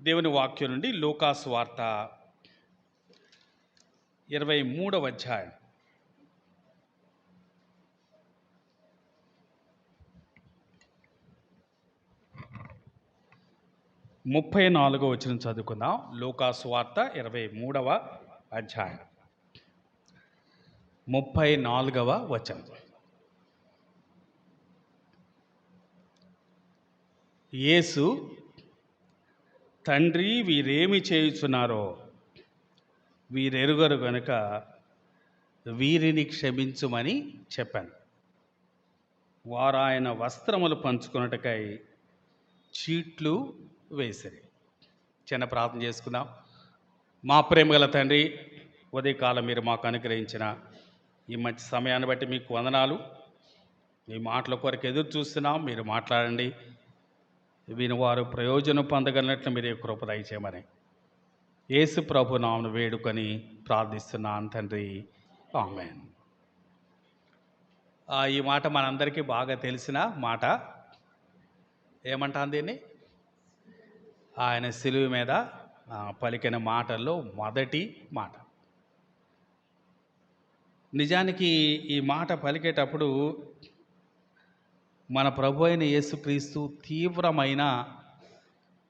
దేవుని వాక్యం నుండి లూకాసు వార్త 23వ అధ్యాయం. ముప్పై 34వ వచనం చదువుకుందాం. లూకాసు వార్త 23వ అధ్యాయం 34వ వచనం. యేసు, తండ్రి, వీరేమి చేయుచున్నారో వీరెరుగరు గనుక వీరిని క్షమించుమని చెప్పాను. వారు ఆయన వస్త్రములు పంచుకొనుటకై చీట్లు వేసిరి. చిన్న ప్రార్థన చేసుకుందాం. మా ప్రేమగల తండ్రి, ఉదయకాలం మీరు మాకు అనుగ్రహించిన ఈ మంచి సమయాన్ని బట్టి మీకు వందనాలు. మీ మాటల కొరకు ఎదురు చూస్తున్నాం. మీరు మాట్లాడండి. విని వారు ప్రయోజనం పొందగలిగినట్లు మీరు కృప దయచేయమని యేసు ప్రభు నామమున వేడుకొని ప్రార్థిస్తున్నాను తండ్రి, ఆమేన్. ఈ మాట మనందరికీ బాగా తెలిసిన మాట. ఏమంటాను దీన్ని? ఆయన శిలువ మీద పలికిన మాటల్లో మొదటి మాట. నిజానికి ఈ మాట పలికేటప్పుడు మన ప్రభు అయిన యేసుక్రీస్తు తీవ్రమైన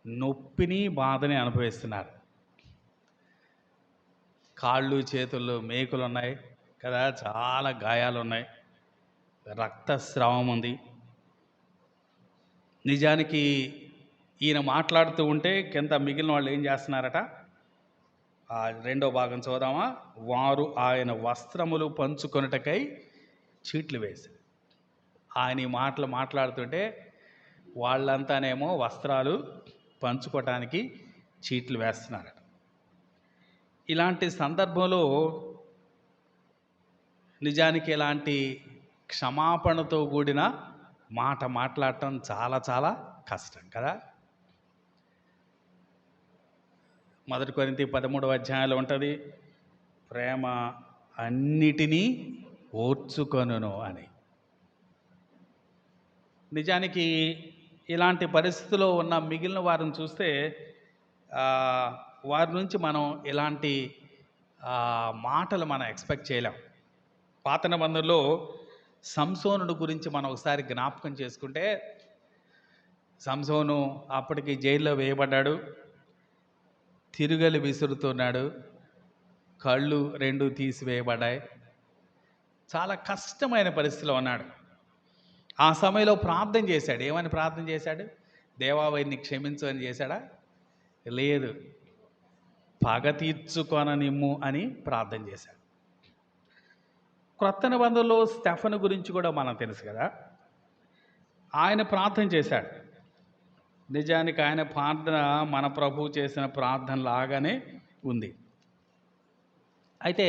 నొప్పిని, బాధని అనుభవిస్తున్నారు. కాళ్ళు, చేతుల్లో మేకులు ఉన్నాయి కదా, చాలా గాయాలు ఉన్నాయి, రక్తస్రావం ఉంది. నిజానికి ఈయన మాట్లాడుతూ ఉంటే కింద మిగిలిన వాళ్ళు ఏం చేస్తున్నారట? రెండో భాగం చూద్దామా? వారు ఆయన వస్త్రములు పంచుకొనుటకై చీట్లు వేశారు. ఆయన ఈ మాటలు మాట్లాడుతుంటే వాళ్ళంతానేమో వస్త్రాలు పంచుకోవటానికి చీట్లు వేస్తున్నారట. ఇలాంటి సందర్భంలో నిజానికి ఇలాంటి క్షమాపణతో కూడిన మాట మాట్లాడటం చాలా చాలా కష్టం కదా. 1 కొరింథీ 13వ అధ్యాయంలో ఉంటుంది, ప్రేమ అన్నిటినీ ఓర్చుకొనును అని. నిజానికి ఇలాంటి పరిస్థితిలో ఉన్న మిగిలిన వారిని చూస్తే వారి నుంచి మనం ఇలాంటి మాటలు మనం ఎక్స్పెక్ట్ చేయలేం. పాత నిబంధనలో సంసోనుడు గురించి మనం ఒకసారి జ్ఞాపకం చేసుకుంటే, సంసోను అప్పటికి జైల్లో వేయబడ్డాడు, తిరుగలి విసురుతున్నాడు, కళ్ళు 2 తీసివేయబడ్డాయి, చాలా కష్టమైన పరిస్థితిలో ఉన్నాడు. ఆ సమయంలో ప్రార్థన చేశాడు. ఏమని ప్రార్థన చేశాడు? దేవా, వీరిని క్షమించు అని చేశాడా? లేదు, పగ తీర్చుకొననిమ్ము అని ప్రార్థన చేశాడు. క్రొత్త నిబంధనలో స్టెఫను గురించి కూడా మనకు తెలుసు కదా. ఆయన ప్రార్థన చేశాడు. నిజానికి ఆయన ప్రార్థన మన ప్రభువు చేసిన ప్రార్థన లాగానే ఉంది. అయితే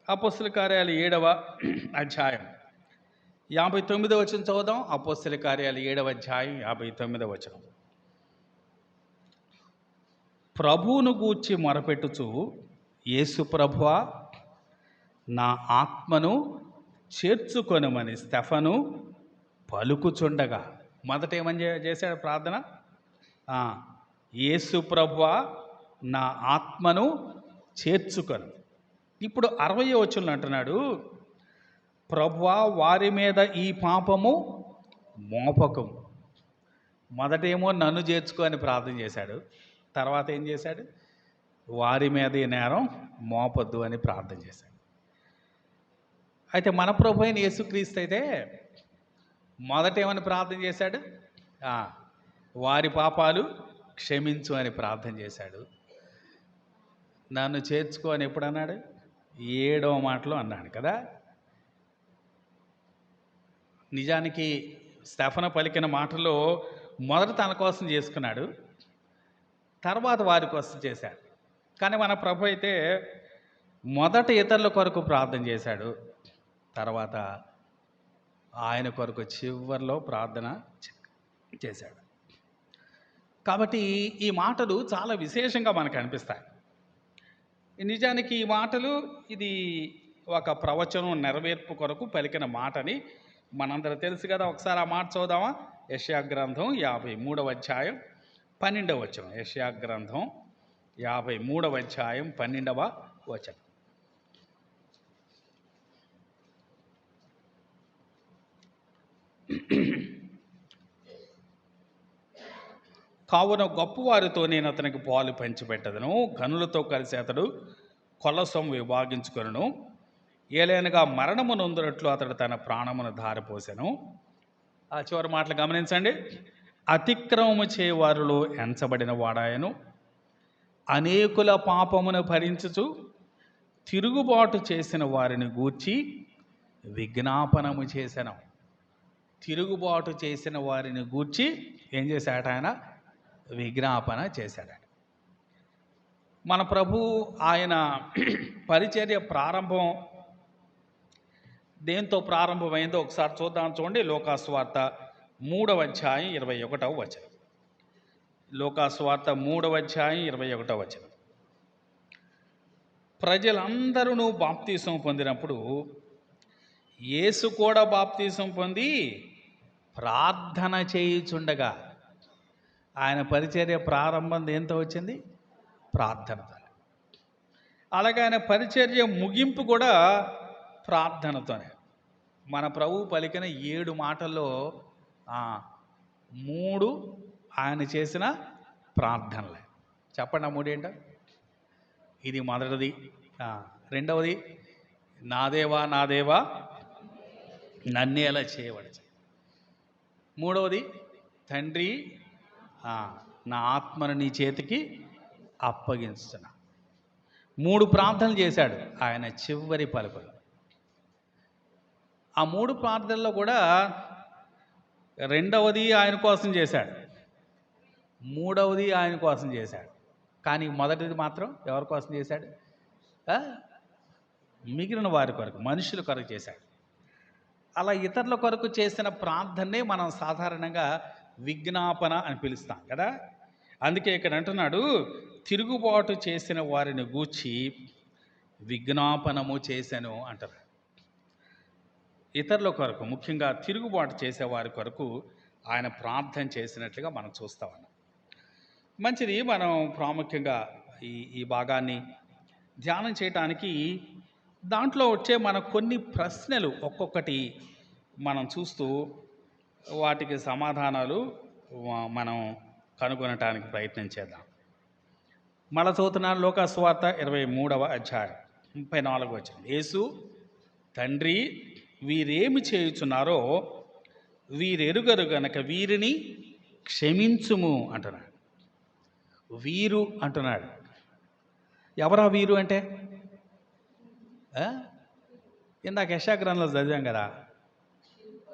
అపొస్తలుల కార్యాలు 7వ అధ్యాయం 59వ వచనం చదువుదాం. అపొస్తలుల కార్యాలు 7వ అధ్యాయం 59వ వచనం. ప్రభువును గూర్చి మొరపెట్టుచు, యేసు ప్రభువా, నా ఆత్మను చేర్చుకొనుమని స్టెఫను పలుకుచుండగా. మొదట ఏమని చేశాడు ప్రార్థన? యేసు ప్రభువా, నా ఆత్మను చేర్చుకొను. ఇప్పుడు 60వ వచనంలో అంటున్నాడు, ప్రభువా, వారి మీద ఈ పాపము మోపకము. మొదటేమో నన్ను చేర్చుకో అని ప్రార్థన చేశాడు. తర్వాత ఏం చేశాడు? వారి మీద ఈ నేరం మోపొద్దు అని ప్రార్థన చేశాడు. అయితే మన ప్రభు అయిన యేసుక్రీస్తు అయితే మొదటేమని ప్రార్థన చేశాడు? వారి పాపాలు క్షమించు అని ప్రార్థన చేశాడు. నన్ను చేర్చుకో అని ఎప్పుడు అన్నాడు? 7వ మాటలో అన్నాడు కదా. నిజానికి స్టెఫను పలికిన మాటలో మొదట తన కోసం చేసుకున్నాడు, తర్వాత వారి కోసం చేశాడు. కానీ మన ప్రభు అయితే మొదట ఇతరుల కొరకు ప్రార్థన చేశాడు, తర్వాత ఆయన కొరకు చివరిలో ప్రార్థన చేశాడు. కాబట్టి ఈ మాటలు చాలా విశేషంగా మనకు అనిపిస్తాయి. నిజానికి ఈ మాటలు ఇది ఒక ప్రవచనం నెరవేర్పు కొరకు పలికిన మాటని మనందరూ తెలుసు కదా. ఒకసారి ఆ మాట చూద్దామా? యెషయా గ్రంథం 53వ అధ్యాయం 12వ వచనం, యెషయా గ్రంథం 53వ అధ్యాయం 12వ వచనం. కావున గొప్పవారితో నేను అతనికి పాలు పంచిపెట్టదను, గనులతో కలిసి అతడు కొలసం విభాగించుకొనును. ఏలైనగా మరణము నొందినట్లు అతడు తన ప్రాణమును ధారపోసెను. ఆ చివరి మాటలు గమనించండి. అతిక్రమము చేయవారిలో ఎంచబడిన వాడాయను, అనేకుల పాపమును భరించుచు తిరుగుబాటు చేసిన వారిని గూర్చి విజ్ఞాపనము చేసెను. తిరుగుబాటు చేసిన వారిని గూర్చి ఏం చేశాడు ఆయన? విజ్ఞాపన చేశాడు. మన ప్రభు ఆయన పరిచర్య ప్రారంభం దేంతో ప్రారంభమైందో ఒకసారి చూద్దాం. చూడండి, లోకాసువార్త 3వ అధ్యాయం 21వ వచనం. లోకాసువార్త 3వ అధ్యాయం 21వ వచనం. ప్రజలందరూ బాప్తీసం పొందినప్పుడు యేసు కూడా బాప్తీసం పొంది ప్రార్థన చేయుచుండగా, ఆయన పరిచర్య ప్రారంభం దేంతో వచ్చింది? ప్రార్థనతో. అలాగే ఆయన పరిచర్య ముగింపు కూడా ప్రార్థనతోనే. మన ప్రభు పలికిన 7 మాటల్లో 3 ఆయన చేసిన ప్రార్థనలే. చెప్పండి, ఆ 3 ఏంటో? ఇది మొదటిది. రెండవది, నా దేవా నా దేవా నన్నేలా చేయవలసి. మూడవది, తండ్రి నా ఆత్మను నీ చేతికి అప్పగించుతున్నా. 3 ప్రార్థనలు చేశాడు ఆయన చివరి పలుకులు. ఆ 3 ప్రార్థనల్లో కూడా రెండవది ఆయన కోసం చేశాడు, మూడవది ఆయన కోసం చేశాడు. కానీ మొదటిది మాత్రం ఎవరి కోసం చేశాడు? మిగిలిన వారి కొరకు, మనుషుల కొరకు చేశాడు. అలా ఇతరుల కొరకు చేసిన ప్రార్థనే మనం సాధారణంగా విజ్ఞాపన అని పిలుస్తాం కదా. అందుకే ఇక్కడ అంటున్నాడు, తిరుగుబాటు చేసిన వారిని గూర్చి విజ్ఞాపనము చేశాను అంటారు. ఇతరుల కొరకు, ముఖ్యంగా తిరుగుబాటు చేసేవారి కొరకు ఆయన ప్రార్థన చేసినట్లుగా మనం చూస్తా ఉన్నాం. మంచిది. మనం ప్రాముఖ్యంగా ఈ భాగాన్ని ధ్యానం చేయటానికి దాంట్లో వచ్చే మన కొన్ని ప్రశ్నలు ఒక్కొక్కటి మనం చూస్తూ వాటికి సమాధానాలు మనం కనుగొనటానికి ప్రయత్నం చేద్దాం. మళ్ళా చదువుతున్నాను, లోకాసువార్త 23వ అధ్యాయం 34వ వచనం. యేసు, తండ్రి వీరేమి చేయుచున్నారో వీరెరుగరు గనక వీరిని క్షమించుము అంటున్నాడు. వీరు అంటున్నాడు. ఎవరా వీరు అంటే? ఇందాక యెషయా గ్రంథంలో చదివాం కదా,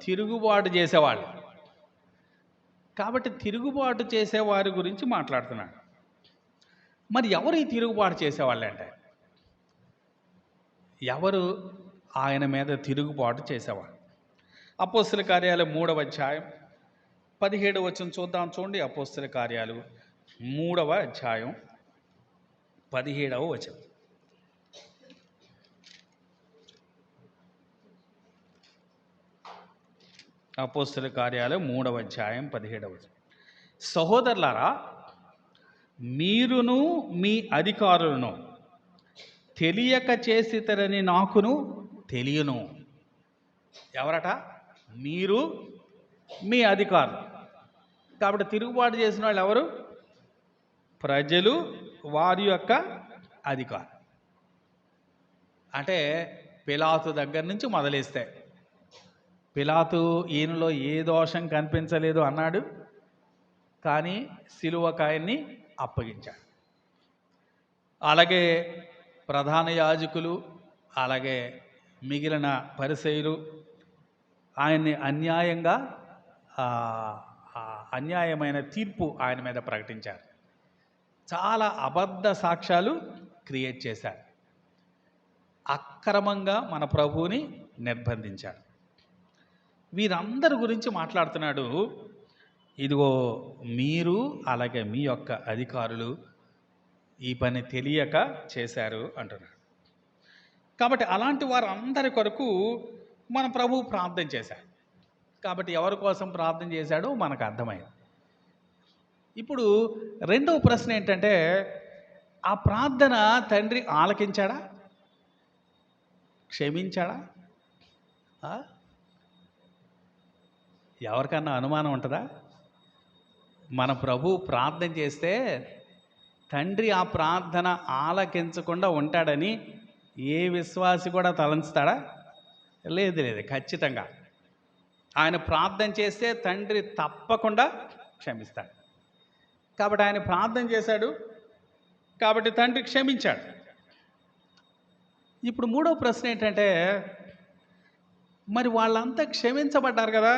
తిరుగుబాటు చేసేవాళ్ళు. కాబట్టి తిరుగుబాటు చేసేవారి గురించి మాట్లాడుతున్నాడు. మరి ఎవరు ఈ తిరుగుబాటు చేసేవాళ్ళు అంటే? ఎవరు ఆయన మీద తిరుగుబాటు చేసేవాళ్ళు? అపోస్తల కార్యాలు 3వ అధ్యాయం 17వ వచనం చూద్దాం. చూడండి, అపోస్తల కార్యాలు 3వ అధ్యాయం 17వ వచనం. అపోస్తల కార్యాలు 3వ అధ్యాయం 17వ వచనం. సహోదరులారా, మీరును మీ అధికారులను తెలియక చేసితరని నాకును తెలియను. ఎవరట? మీరు, మీ అధికారులు. కాబట్టి తిరుగుబాటు చేసిన వాళ్ళు ఎవరు? ప్రజలు, వారి యొక్క అధికారులు. అంటే పిలాతు దగ్గర నుంచి మొదలేస్తే, పిలాతు ఈయనలో ఏ దోషం కనిపించలేదు అన్నాడు, కానీ సిలువకాయన్ని అప్పగించాడు. అలాగే ప్రధాన యాజకులు, అలాగే మిగిలిన పరిసయ్యులు ఆయన్ని అన్యాయమైన తీర్పు ఆయన మీద ప్రకటించారు. చాలా అబద్ధ సాక్ష్యాలు క్రియేట్ చేశారు. అక్రమంగా మన ప్రభువుని నిర్బంధించారు. వీరందరి గురించి మాట్లాడుతున్నాడు. ఇదిగో మీరు, అలాగే మీ యొక్క అధికారులు ఈ పని తెలియక చేశారు అంటున్నాడు. కాబట్టి అలాంటి వారందరి కొరకు మన ప్రభువు ప్రార్థన చేశాడు. కాబట్టి ఎవరి కోసం ప్రార్థన చేశాడో మనకు అర్థమైంది. ఇప్పుడు రెండవ ప్రశ్న ఏంటంటే, ఆ ప్రార్థన తండ్రి ఆలకించాడా? క్షమించాడా? ఆ? ఎవరికన్నా అనుమానం ఉంటుందా? మన ప్రభు ప్రార్థన చేస్తే తండ్రి ఆ ప్రార్థన ఆలకించకుండా ఉంటాడని ఏ విశ్వాసి కూడా తలంచుతాడా? లేదు లేదు, ఖచ్చితంగా ఆయన ప్రార్థన చేస్తే తండ్రి తప్పకుండా క్షమిస్తాడు. కాబట్టి ఆయన ప్రార్థన చేశాడు, కాబట్టి తండ్రి క్షమించాడు. ఇప్పుడు మూడో ప్రశ్న ఏంటంటే, మరి వాళ్ళంతా క్షమించబడ్డారు కదా,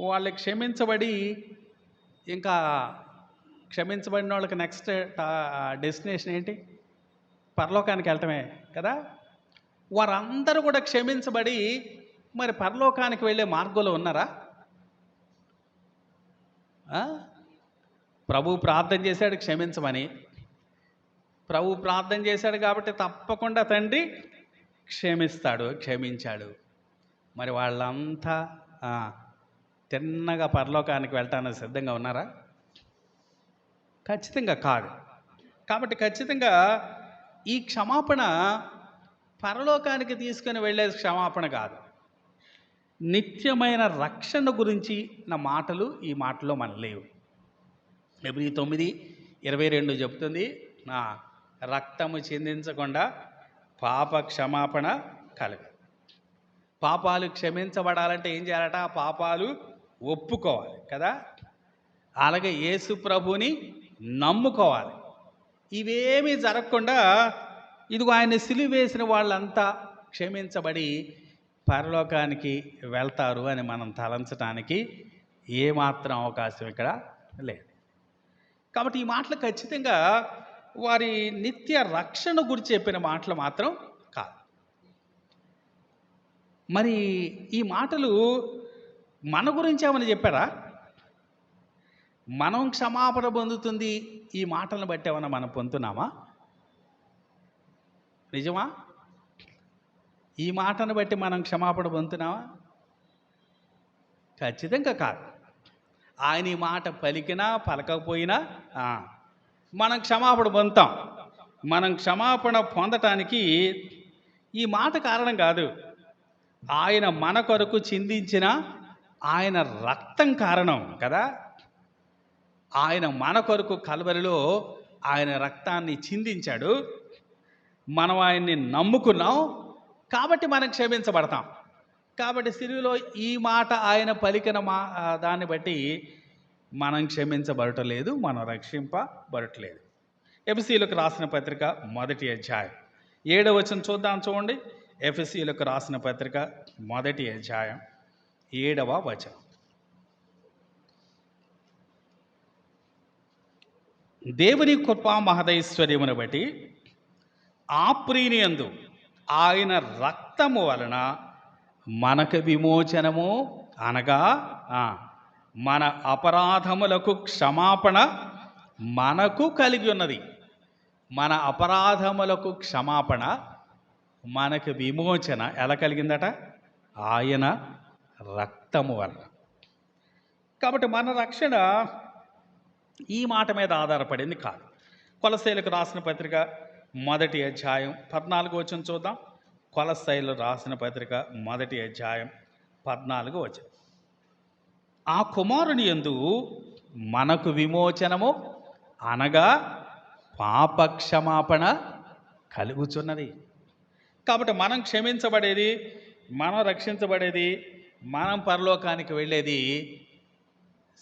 వాళ్ళు క్షమించబడి ఇంకా క్షమించబడిన వాళ్ళకి నెక్స్ట్ డెస్టినేషన్ ఏంటి? పరలోకానికి వెళ్ళటమే కదా. వారందరూ కూడా క్షమించబడి మరి పరలోకానికి వెళ్ళే మార్గంలో ఉన్నారా? ప్రభు ప్రార్థన చేశాడు క్షమించమని. ప్రభు ప్రార్థన చేశాడు కాబట్టి తప్పకుండా తండ్రి క్షమిస్తాడు, క్షమించాడు. మరి వాళ్ళంతా తిన్నగా పరలోకానికి వెళ్ళటానికి సిద్ధంగా ఉన్నారా? ఖచ్చితంగా కాదు. కాబట్టి ఖచ్చితంగా ఈ క్షమాపణ పరలోకానికి తీసుకుని వెళ్ళే క్షమాపణ కాదు. నిత్యమైన రక్షణ గురించి నా మాటలు ఈ మాటలో మన లేవు. ఎబ్రీ 9:22 చెప్తుంది, నా రక్తము చిందించకుండా పాప క్షమాపణ కలగదు. పాపాలు క్షమించబడాలంటే ఏం చేయాలట? పాపాలు ఒప్పుకోవాలి కదా. అలాగే యేసు ప్రభుని నమ్ముకోవాలి. ఇవేమీ జరగకుండా ఇదిగో ఆయన సిలువ వేసిన వాళ్ళంతా క్షమించబడి పరలోకానికి వెళ్తారు అని మనం తలంచడానికి ఏమాత్రం అవకాశం ఇక్కడ లేదు. కాబట్టి ఈ మాటలు ఖచ్చితంగా వారి నిత్య రక్షణ గురించి చెప్పిన మాటలు మాత్రం కాదు. మరి ఈ మాటలు మన గురించి ఏమని చెప్పారా? మనం క్షమాపణ పొందుతుంది ఈ మాటలను బట్టి ఏమన్నా మనం పొందుతున్నామా? నిజమా? ఈ మాటను బట్టి మనం క్షమాపణ పొందుతున్నామా? ఖచ్చితంగా కాదు. ఆయన ఈ మాట పలికినా పలకపోయినా మనం క్షమాపణ పొందుతాం. మనం క్షమాపణ పొందటానికి ఈ మాట కారణం కాదు. ఆయన మన కొరకు చిందించిన ఆయన రక్తం కారణం కదా. ఆయన మన కొరకు కల్వరిలో ఆయన రక్తాన్ని చిందించాడు. మనం ఆయన్ని నమ్ముకున్నాం కాబట్టి మనం క్షమించబడతాం. కాబట్టి సిలువలో ఈ మాట ఆయన పలికిన దాన్ని బట్టి మనం క్షమించబడటలేదు, మనం రక్షింపబడట్లేదు. ఎఫెసీయులకు రాసిన పత్రిక 1వ అధ్యాయం 7వ వచనం చూడండి. ఎఫెసీయులకు రాసిన పత్రిక 1వ అధ్యాయం 7వ వచనం. దేవుని కృపా మహదైశ్వర్యమును బట్టి ఆ ప్రియనియందు ఆయన రక్తము వలన మనకు విమోచనము, అనగా మన అపరాధములకు క్షమాపణ మనకు కలిగి ఉన్నది. మన అపరాధములకు క్షమాపణ, మనకు విమోచన ఎలా కలిగిందట? ఆయన రక్తము వలన. కాబట్టి మన రక్షణ ఈ మాట మీద ఆధారపడింది కాదు. కొలస్సీలకు రాసిన పత్రిక 1వ అధ్యాయం 14వ వచనం చూద్దాం. కొలస్సీలకు రాసిన పత్రిక 1వ అధ్యాయం 14వ వచనం. ఆ కుమారుని యందు మనకు విమోచనము, అనగా పాపక్షమాపణ కలుగుచున్నది. కాబట్టి మనం క్షమించబడేది, మనం రక్షించబడేది, మనం పరలోకానికి వెళ్ళేది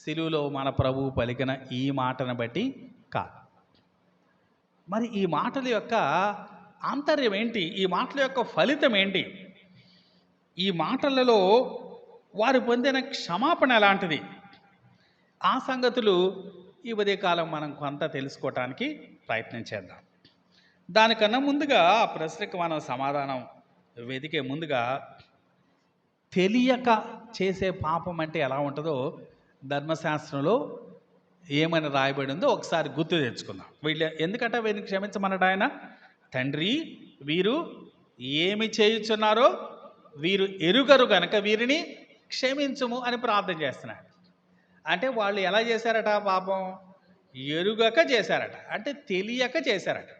సిలువలో మన ప్రభువు పలికిన ఈ మాటను బట్టి కాదు. మరి ఈ మాటల యొక్క ఆంతర్యం ఏంటి? ఈ మాటల యొక్క ఫలితం ఏంటి? ఈ మాటలలో వారు పొందిన క్షమాపణ ఎలాంటిది? ఆ సంగతులు ఈ ఉదయకాలం మనం కొంత తెలుసుకోవటానికి ప్రయత్నం చేద్దాం. దానికన్నా ముందుగా ఆ ప్రశ్నకు మనం సమాధానం వెతికే ముందుగా తెలియక చేసే పాపం అంటే ఎలా ఉంటుందో ధర్మశాస్త్రంలో ఏమని రాయబడిందో ఒకసారి గుర్తు తెచ్చుకుందాం. వీళ్ళు ఎందుకంటే వీరిని క్షమించమన్నాడు ఆయన. తండ్రి, వీరు ఏమి చేయుచున్నారో వీరు ఎరుగరు గనక వీరిని క్షమించుము అని ప్రార్థన చేస్తున్నాడు. అంటే వాళ్ళు ఎలా చేశారట పాపం? ఎరుగక చేశారట, అంటే తెలియక చేశారట.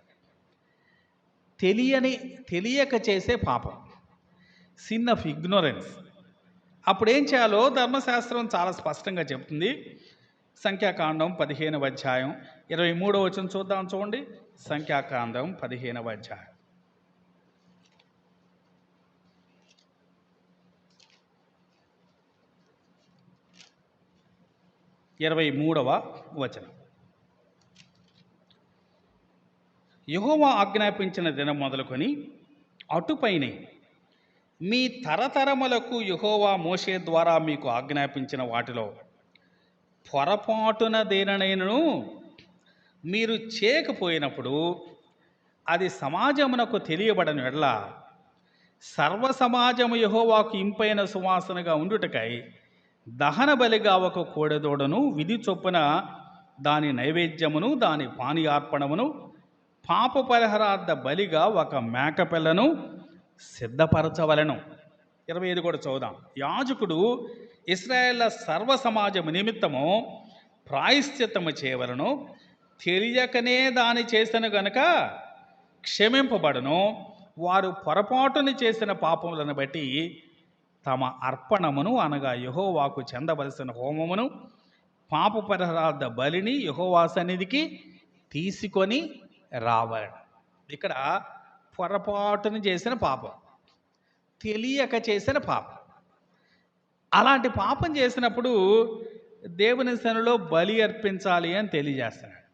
తెలియక చేసే పాపం, సిన్ ఆఫ్ ఇగ్నోరెన్స్. అప్పుడేం చేయాలో ధర్మశాస్త్రం చాలా స్పష్టంగా చెప్తుంది. సంఖ్యాకాండం 15వ అధ్యాయం 23వ వచనం చూద్దాం, చూడండి. సంఖ్యాకాండం 15వ అధ్యాయం 23వ వచనం. యెహోవా ఆజ్ఞాపించిన దినం మొదలుకొని అటుపైనే మీ తరతరములకు యెహోవా మోషే ద్వారా మీకు ఆజ్ఞాపించిన వాటిలో పొరపాటున దేనినైనను మీరు చేయకపోయినప్పుడు అది సమాజమునకు తెలియబడని ఎడల సర్వ సమాజము యెహోవాకు ఇంపైన సువాసనగా ఉండుటకై దహన బలిగా ఒక కోడెదూడను, విధి చొప్పున దాని నైవేద్యమును, దాని పానీయార్పణమును, పాప పరిహారార్థ బలిగా ఒక మేకపిల్లను సిద్ధపరచవలెను. 25 కూడా చూద్దాం. యాజకుడు ఇశ్రాయేళ్ల సర్వ సమాజము నిమిత్తము ప్రాయశ్చిత్తము చేయవలను, తెలియకనే దాని చేసిన గనుక క్షమింపబడును. వారు పొరపాటుని చేసిన పాపములను బట్టి తమ అర్పణమును, అనగా యెహోవాకు చెందవలసిన హోమమును, పాప పరిహారార్థ బలిని యెహోవా సన్నిధికి తీసుకొని రావలను. ఇక్కడ పొరపాటును చేసిన పాపం, తెలియక చేసిన పాపం. అలాంటి పాపం చేసినప్పుడు దేవుని సన్నిధిలో బలి అర్పించాలి అని తెలియజేస్తున్నాడు.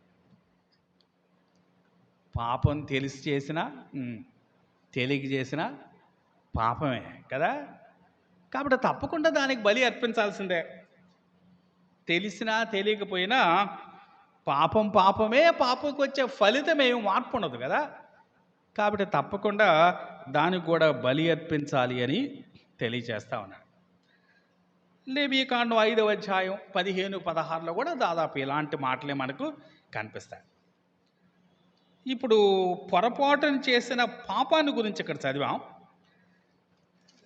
పాపం తెలిసి చేసినా తెలియక చేసిన పాపమే కదా. కాబట్టి తప్పకుండా దానికి బలి అర్పించాల్సిందే. తెలిసినా తెలియకపోయినా పాపం పాపమే, పాపంకి వచ్చే ఫలితం ఏమి మార్పు ఉండదు కదా. కాబట్టి తప్పకుండా దానికి కూడా బలి అర్పించాలి అని తెలియచేస్తా ఉన్నాడు. లేవీకాండం 5వ అధ్యాయం 15-16లో కూడా దాదాపు ఇలాంటి మాటలే మనకు కనిపిస్తాయి. ఇప్పుడు పొరపాటును చేసిన పాపాన్ని గురించి ఇక్కడ చదివాం.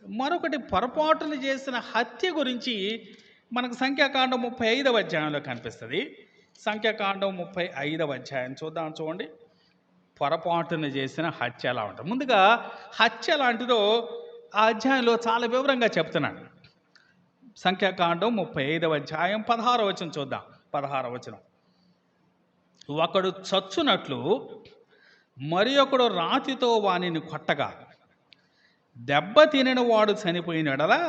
మరొకటి పొరపాటును చేసిన హత్య గురించి మనకు సంఖ్యాకాండం 35వ అధ్యాయంలో కనిపిస్తుంది. సంఖ్యాకాండం 35వ అధ్యాయం చూద్దాం, చూడండి. పొరపాటును చేసిన హత్య ఎలా ఉంటుంది. ముందుగా హత్య లాంటిదో ఆ అధ్యాయంలో చాలా వివరంగా చెప్తున్నాడు. సంఖ్యాకాండం 35వ అధ్యాయం 16వ వచనం చూద్దాం. 16వ వచనం. ఒకడు చచ్చునట్లు మరి ఒకడు రాతితో వానిని కొట్టగా దెబ్బ తినిన వాడు చనిపోయినడలా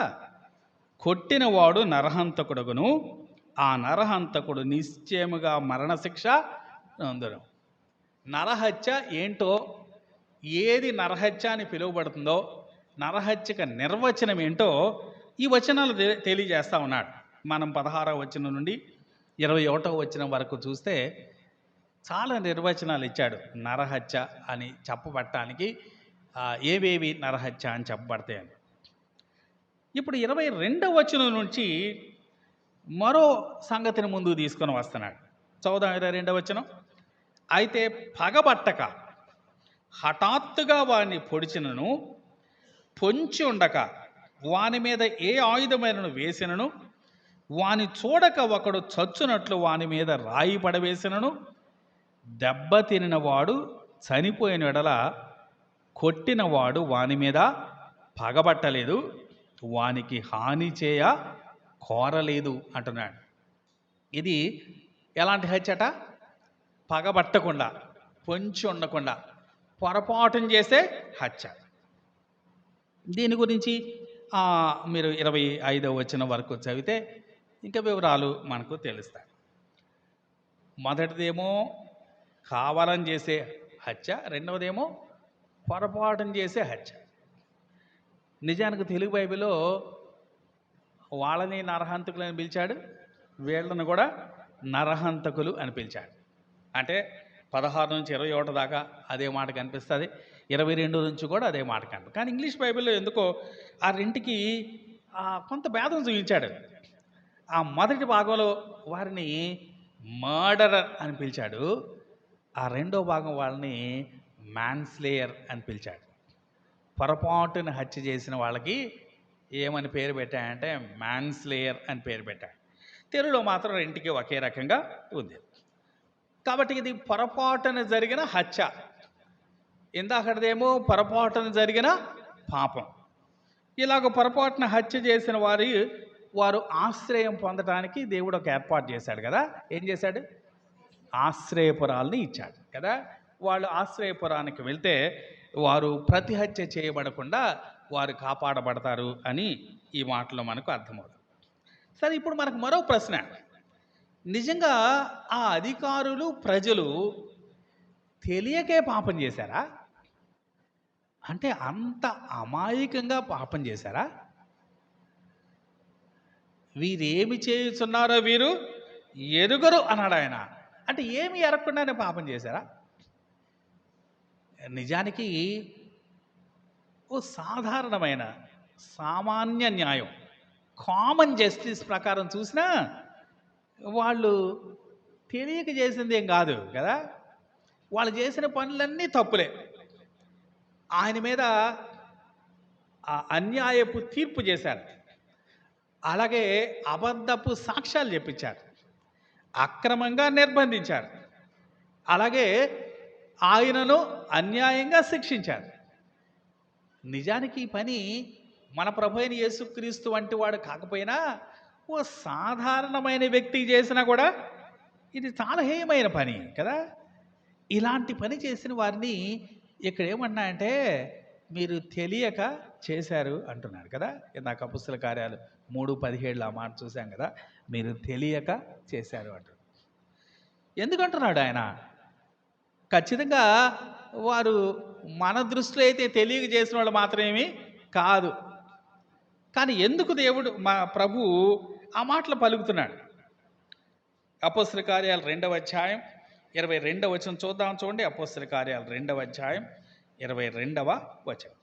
కొట్టినవాడు నరహంతకుడుగును, ఆ నరహంతకుడు నిశ్చయముగా మరణశిక్ష నందును. నరహత్య ఏంటో, ఏది నరహత్య అని పిలువబడుతుందో, నరహత్యక నిర్వచనం ఏంటో ఈ వచనాలు తెలియజేస్తూ ఉన్నాడు. మనం 16వ వచనం నుండి 21వ వచనం వరకు చూస్తే చాలా నిర్వచనాలు ఇచ్చాడు. నరహత్య అని చెప్పబడటానికి ఏవేవి నరహత్య అని చెప్పబడతాయని. ఇప్పుడు 22వ వచనం నుంచి మరో సంగతిని ముందుకు తీసుకొని వస్తున్నాడు. చదువుదాం 22వ వచనం. అయితే పగబట్టక హఠాత్తుగా వాడిని పొడిచినను, పొంచి ఉండక వాని మీద ఏ ఆయుధమైనను వేసినను, వాని చూడక ఒకడు చచ్చునట్లు వాని మీద రాయి పడవేసినను, దెబ్బ తినినవాడు చనిపోయిన ఎడల కొట్టినవాడు వాని మీద పగబట్టలేదు, వానికి హాని చేయ కోరలేదు అంటున్నాడు. ఇది ఎలాంటి హత్యట? పగబట్టకుండా, పొంచి ఉండకుండా, పొరపాటును చేసే హత్య. దీని గురించి మీరు 25వ వచనం వరకు చదివితే ఇంకా వివరాలు మనకు తెలుస్తాయి. మొదటిదేమో కావాలని చేసే హత్య, రెండవదేమో పొరపాటును చేసే హత్య. నిజానికి తెలుగు బైబిల్లో వాళ్ళని నరహంతకులు అని పిలిచాడు, వీళ్ళను కూడా నరహంతకులు అని పిలిచాడు. అంటే 16 నుంచి 21 దాకా అదే మాట కనిపిస్తుంది, 22 నుంచి కూడా అదే మాట కనిపిస్తుంది. కానీ ఇంగ్లీష్ బైబిల్లో ఎందుకో ఆ రెంటికి కొంత భేదం చూపించాడు. ఆ మొదటి భాగంలో వారిని మర్డరర్ అని పిలిచాడు, ఆ రెండో భాగం వాళ్ళని మ్యాన్స్లేయర్ అని పిలిచాడు. పొరపాటును హత్య చేసిన వాళ్ళకి ఏమని పేరు పెట్టాయంటే మ్యాన్స్లేయర్ అని పేరు పెట్టాడు. తెలుగులో మాత్రం రెంటికి ఒకే రకంగా ఉంది. కాబట్టి ఇది పొరపాటున జరిగిన హత్య, ఇందాకటిదేమో పొరపాటున జరిగిన పాపం. ఇలాగ పొరపాటున హత్య చేసిన వారు ఆశ్రయం పొందడానికి దేవుడు ఒక ఏర్పాటు చేశాడు కదా. ఏం చేశాడు? ఆశ్రయపురాలని ఇచ్చాడు కదా. వాళ్ళు ఆశ్రయపురానికి వెళ్తే వారు ప్రతిహత్య చేయబడకుండా వారు కాపాడబడతారు అని ఈ మాటలో మనకు అర్థమవుతుంది. సరే, ఇప్పుడు మనకు మరో ప్రశ్న. నిజంగా ఆ అధికారులు ప్రజలు తెలియకే పాపం చేశారా? అంటే అంత అమాయకంగా పాపం చేశారా? వీరేమి చేయుచున్నారో వీరు ఎరుగరు అన్నాడు ఆయన. అంటే ఏమి ఎరగకుండానే పాపం చేశారా? నిజానికి ఓ సాధారణమైన సామాన్య న్యాయం, కామన్ జస్టిస్ ప్రకారం చూసినా వాళ్ళు తెలియక చేసింది ఏం కాదు కదా. వాళ్ళు చేసిన పనులన్నీ తప్పులే. ఆయన మీద అన్యాయపు తీర్పు చేశారు, అలాగే అబద్ధపు సాక్ష్యాలు చెప్పించారు, అక్రమంగా నిర్బంధించారు, అలాగే ఆయనను అన్యాయంగా శిక్షించారు. నిజానికి ఈ పని మన ప్రభు అయిన యేసుక్రీస్తు వంటి వాడు కాకపోయినా ఓ సాధారణమైన వ్యక్తి చేసినా కూడా ఇది చాలా హేయమైన పని కదా. ఇలాంటి పని చేసిన వారిని ఇక్కడ ఏమన్నా అంటే మీరు తెలియక చేశారు అంటున్నారు కదా. ఇందాక అపొస్తలుల కార్యాలు 3:17 ఆ మాట చూసాం కదా, మీరు తెలియక చేశారు అంటారు. ఎందుకంటున్నాడు ఆయన? ఖచ్చితంగా వారు మన దృష్టిలో అయితే తెలియక చేసిన వాళ్ళు మాత్రమేమి కాదు. కానీ ఎందుకు దేవుడు మా ప్రభు ఆ మాటలు పలుకుతున్నాడు? అపొస్తలుల కార్యాలు 2వ అధ్యాయం 22వ వచనం చూద్దాం. చూడండి, అపొస్తలుల కార్యాలు 2వ అధ్యాయం 22వ వచనం,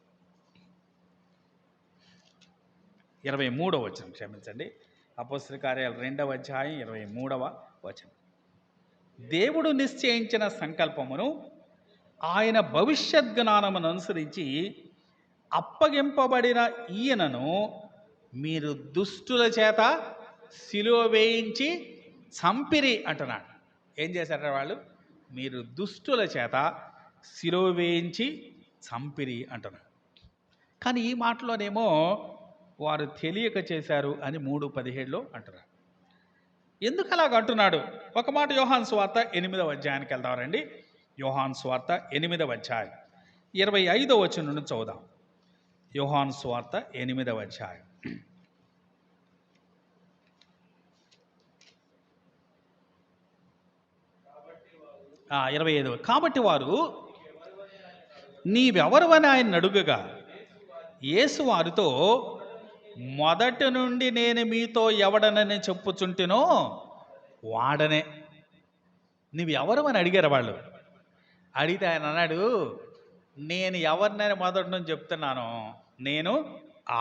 23వ వచనం, క్షమించండి, అపొస్తలుల కార్యాలు 2వ అధ్యాయం 23వ వచనం. దేవుడు నిశ్చయించిన సంకల్పమును ఆయన భవిష్యత్ జ్ఞానమును అనుసరించి అప్పగింపబడిన ఈయనను మీరు దుష్టుల చేత సిలువ వేయించి చంపిరి అంటున్నాడు. ఏం చేశారు వాళ్ళు? మీరు దుష్టుల చేత సిలువ వేయించి చంపిరి అంటున్నాడు. కానీ ఈ మాటలోనేమో వారు తెలియక చేశారు అని 3:17లో అంటున్నారు. ఎందుకు అలాగ అంటున్నాడు? ఒక మాట యోహాను సువార్త 8వ అధ్యాయానికి వెళ్దాం రండి. యోహాను సువార్త 8వ అధ్యాయం 25వ వచనం నుండి చదువుదాం. యోహాను సువార్త 8వ అధ్యాయం 25. కాబట్టి వారు నీవెవరువని ఆయన అడుగగా యేసు వారితో, మొదటి నుండి నేను మీతో ఎవడనని చెప్పుచుంటేనో వాడనే. నువ్వు ఎవరు అని అడిగారు వాళ్ళు. అడిగితే ఆయన అన్నాడు, నేను ఎవరినైనా మొదటి నుంచి చెప్తున్నాను, నేను